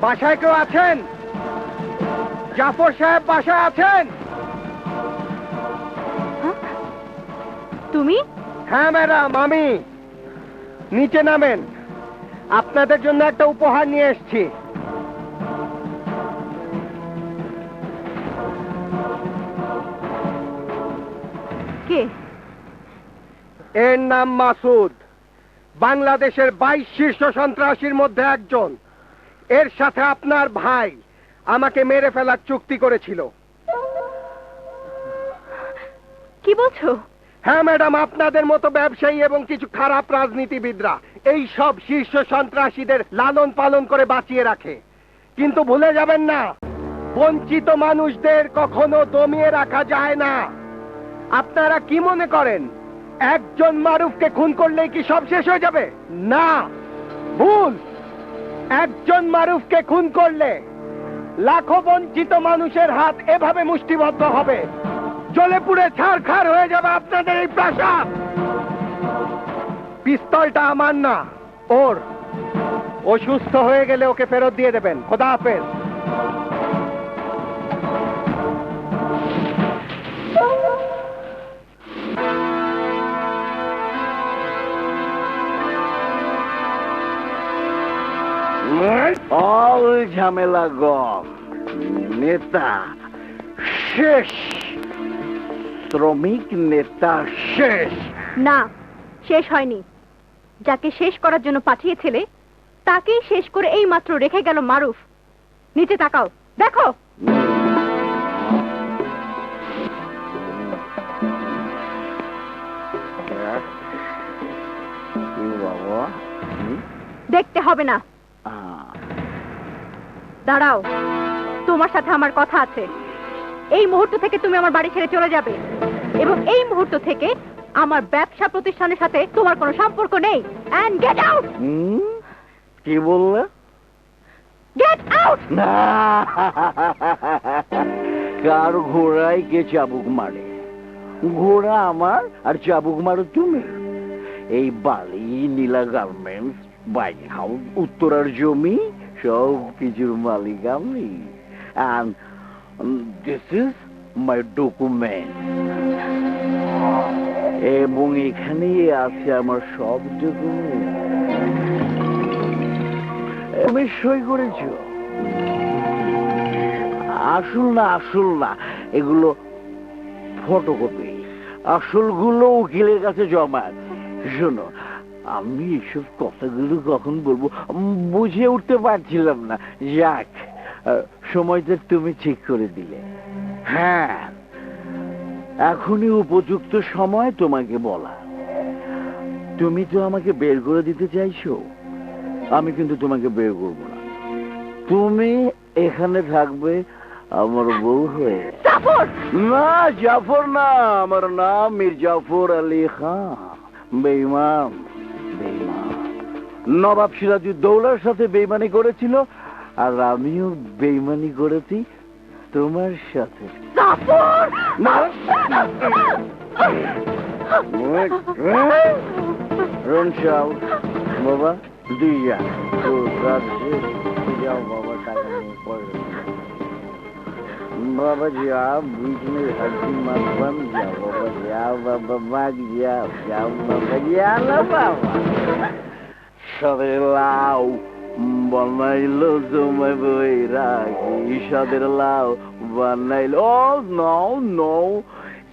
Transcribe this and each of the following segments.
বাসায় কেউ আছেন? জাফর সাহেব বাসায় আছেন? তুমি? হ্যাঁ ম্যাডাম, আমি। নিচে নামেন, আপনাদের জন্য একটা উপহার নিয়ে এসেছি। কে? এর নাম মাসুদ, বাংলাদেশের 22 শীর্ষ সন্ত্রাসীর মধ্যে একজন। এর সাথে আপনার ভাই আমাকে মেরে ফেলার চুক্তি করেছিল। কি বলছো? হ্যাঁ ম্যাডাম, আপনাদের মতো ব্যবসায়ী এবং কিছু খারাপ রাজনীতিবিদরা এই সব শীর্ষ সন্ত্রাসীদের লালন পালন করে বাঁচিয়ে রাখে। কিন্তু ভুলে যাবেন না, বঞ্চিত মানুষদের কখনো দমিয়ে রাখা যায় না। আপনারা কি মনে করেন একজন মারুফকে খুন করলেই কি সব শেষ হয়ে যাবে? না, ভুল। একজন মারুফকে খুন করলে লাখো বঞ্চিত মানুষের হাত এভাবে মুষ্টিবদ্ধ হবে, জ্বলে পুড়ে ছারখার হয়ে যাবে আপনাদের এই প্রাসাদ। পিস্তলটা আমার না, ওর। ও সুস্থ হয়ে গেলে ওকে ফেরত দিয়ে দেবেন। খোদা হাফেজ। অল ঝামেলা গম, নেতা শেষ, শ্রমিক নেতা শেষ। না, শেষ হয়নি। যাকে শেষ করার জন্য পাঠিয়েছিলে তাকেই শেষ করে এই মাত্র রেখে গেল মারুফ। নিচে তাকাও, দেখো। বাবা, দেখতে হবে না, দাঁড়াও। তোমার সাথে আমার কথা আছে। এই মুহূর্ত থেকে তুমি আমার বাড়ি ছেড়ে চলে যাবে এবং এই মুহূর্ত থেকে আমার ব্যবসা প্রতিষ্ঠানের সাথে তোমার কোনো সম্পর্ক নেই। And get out. কি বললে? Get out. না, কার ঘোড়ায় কে চাবুক মারে? ঘোড়া আমার আর চাবুক মারো তুমি। এই বালি, নীলা গার্মেন্টস, বাইক হাউস, উত্তরার জমি সব কিছুর মালিক আমি। And this is my document. এবং এখানেই আছে আমার সব ডকুমেন্ট। তুমি সই করেছ? আসল না, আসল না, এগুলো ফটোকপি। আসলগুলো উকিলের কাছে জমা আছে। শোনো, আমি এসব কথাগুলো কখন বলবো বুঝে উঠতে পারছিলাম না। যাক, সময়টা তুমি ঠিক করে দিলে। হ্যাঁ, এখনই উপযুক্ত সময় তোমাকে বলা। তুমি তো আমাকে বের করে দিতে চাইছো, আমি কিন্তু তোমাকে বের করবো না। তুমি এখানে থাকবে আমার বউ হয়ে। জাফর! না, জাফর না, আমার নাম মীর জাফর আলী খান। বেঈমান, বেঈমান। নবাব সিরাজউদ্দৌলার সাথে বেঈমানি করেছিল, আর আমিও বেঈমানি করেছি তোমার সাথে। জাফর! রনসাও বাবা, দুই যাও বাবা, টাকা নিয়ে পড়ে बाबा जाओ, बीच में हड्डी मत बन जाओ बाबा, जाओ बाबा, भाग जाओ, जाओ बाबा, जाओ बाबा। সাদের লাউ বানাইলো তোমায় বৈরাগী, সাদের লাউ বানাইলো। ও নো নো,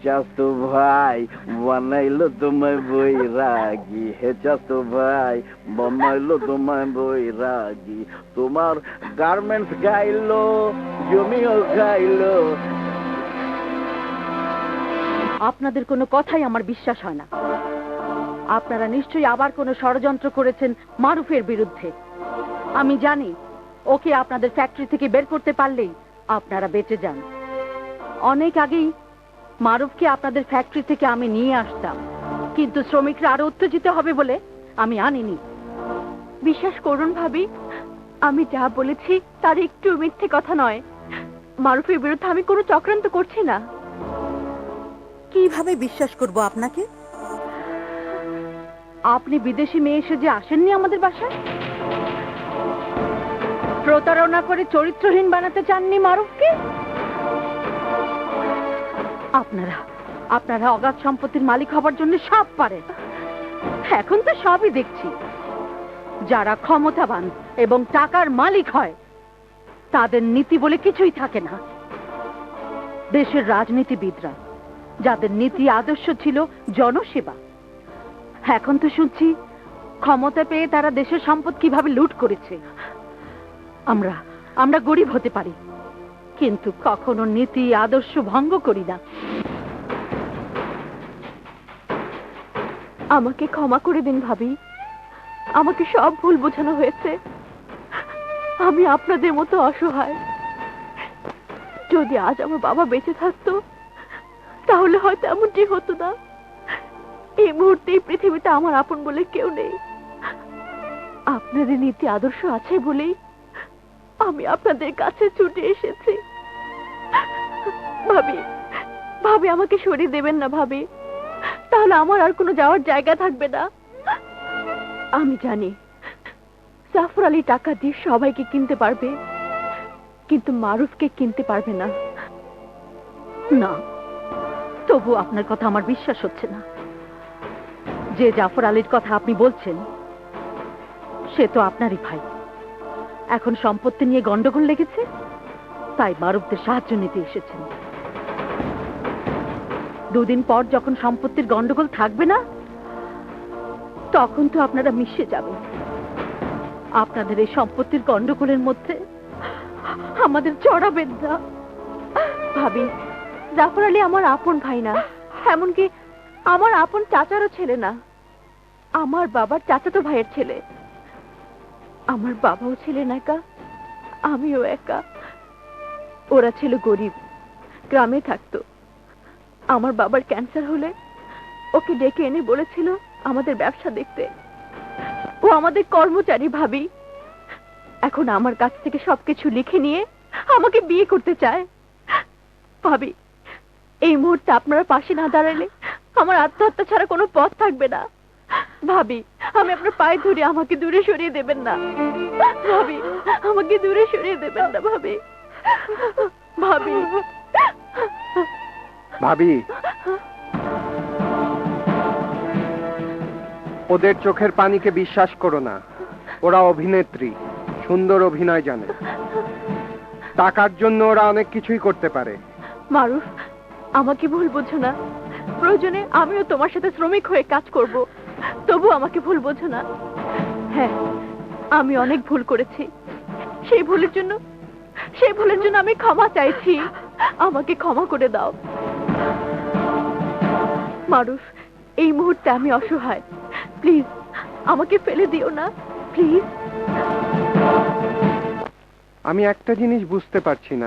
চাচতো ভাই বানাইলো তোমায় বৈরাগী। হে চাচতো ভাই বানাইলো তোমায় বৈরাগী। তোমার গার্মেন্টস গাইলো, জমিও গাইলো। আপনাদের কোনো কথাই আমার বিশ্বাস হয় না। আপনারা নিশ্চয়ই আবার কোনো ষড়যন্ত্র করেছেন মারুফের বিরুদ্ধে। আমি জানি ওকে আপনাদের ফ্যাক্টরি থেকে বের করতে পারলেই আপনারা বেঁচে যান। অনেক আগেই মারুফকে আপনাদের ফ্যাক্টরি থেকে আমি নিয়ে আসতাম, কিন্তু শ্রমিকরা আরো উত্তেজিত হবে বলে আমি আনিনি। বিশ্বাস করুন ভাবি, আমি যা বলেছি তার একটু মিথ্যে কথা নয়। মারুফের বিরুদ্ধে আমি কোনো চক্রান্ত করছি না। কিভাবে বিশ্বাস করব আপনাকে? আপনি বিদেশি মেয়ে এসে যে আসেননি আমাদের বাসায়। প্রতারণা করে চরিত্রহীন বানাতে চাননি মারুফকে? আপনারা আপনারা অগাধ সম্পত্তির মালিক হবার জন্য সব পারেন। এখন তো সবই দেখছি। যারা ক্ষমতাবান এবং টাকার মালিক হয় তাদের নীতি বলে কিছুই থাকে না। দেশের রাজনীতিবিদরা যাদের নীতি আদর্শ ছিল জনসেবা, এখন তো শুনছি ক্ষমতা পেয়ে তারা দেশের সম্পদ কিভাবে লুট করেছে। আমরা আমরা গরিব হতে পারি, কিন্তু কখনো নীতি আদর্শ ভঙ্গ করি না। আমাকে ক্ষমা করে দিন ভাবি, আমাকে সব ভুল বোঝানো হয়েছে। আমি আপনাদের মতো অসহায়। যদি আজ আমার বাবা বেঁচে থাকতো তাহলে হয়তো এমনটি হতো না। এই মুহূর্তে এই পৃথিবীতে আমার আপন বলে কেউ নেই। আপনাদের নীতি আদর্শ আছে বলেই আমি আপনাদের কাছে ছুটে এসেছি। ভাবি, ভাবি আমাকে সরিয়ে দেবেন না ভাবি, তাহলে আমার আর কোনো যাওয়ার জায়গা থাকবে না। আমি জানি জাফর আলী টাকা দিয়ে সবাইকে কিনতে পারবে, কিন্তু মারুফকে কিনতে পারবে না। না, তবু আপনার কথা আমার বিশ্বাস হচ্ছে না। যে জাফর আলীর কথা আপনি বলছেন সে তো আপনারই ভাই। এখন সম্পত্তি নিয়ে গন্ডগোল লেগেছে, তাই মারুফদের সাহায্য নিতে এসেছেন। দুদিন পর যখন সম্পত্তির গন্ডগোল থাকবে না, তখন তো আপনারা মিশে যাবেন। আপনাদের এই সম্পত্তির গন্ডগোলের মধ্যে আমাদের জড়াবেন না। ভাবি, জাফর আলী আমার আপন ভাই না, এমনকি আমার আপন চাচারও ছেলে না। আমার বাবার চাচাতো ভাইয়ের ছেলে। আমার বাবাও ছিলেন একা, আমিও একা। ওরা ছিল গরিব, গ্রামে থাকতো। আমার বাবার ক্যান্সার হলে ওকে ডেকে এনে বলেছিল আমাদের ব্যবসা দেখতে। ও আমাদের কর্মচারী ভাবি। এখন আমার কাছ থেকে সবকিছু লিখে নিয়ে আমাকে বিয়ে করতে চায়। ভাবি, এই মুহূর্তে আপনারা পাশে না দাঁড়ালে আমার আত্মহত্যা ছাড়া কোনো পথ থাকবে না। ভাবি, আমি আপনার পায়ে ধরে, আমাকে দূরে সরিয়ে দেবেন না। ভাবি, আমাকে দূরে সরিয়ে দেবেন না ভাবি। ভাবি, ভাবি, ওদের চোখের পানিকে বিশ্বাস করো না। ওরা অভিনেত্রী, সুন্দর অভিনয় জানে। টাকার জন্য ওরা অনেক কিছুই করতে পারে। মারুফ, আমাকে ভুল বোঝো না। প্রয়োজনে আমিও তোমার সাথে শ্রমিক হয়ে কাজ করব, তবু আমাকে ভুল বোঝো না। হ্যাঁ, আমি অনেক ভুল করেছি। সেই ভুলের জন্য আমি ক্ষমা চাইছি। আমাকে ক্ষমা করে দাও। মারুফ, এই মুহূর্তে আমি অসহায়। প্লিজ আমাকে ফেলে দিও না, প্লিজ। আমি একটা জিনিস বুঝতে পারছি না,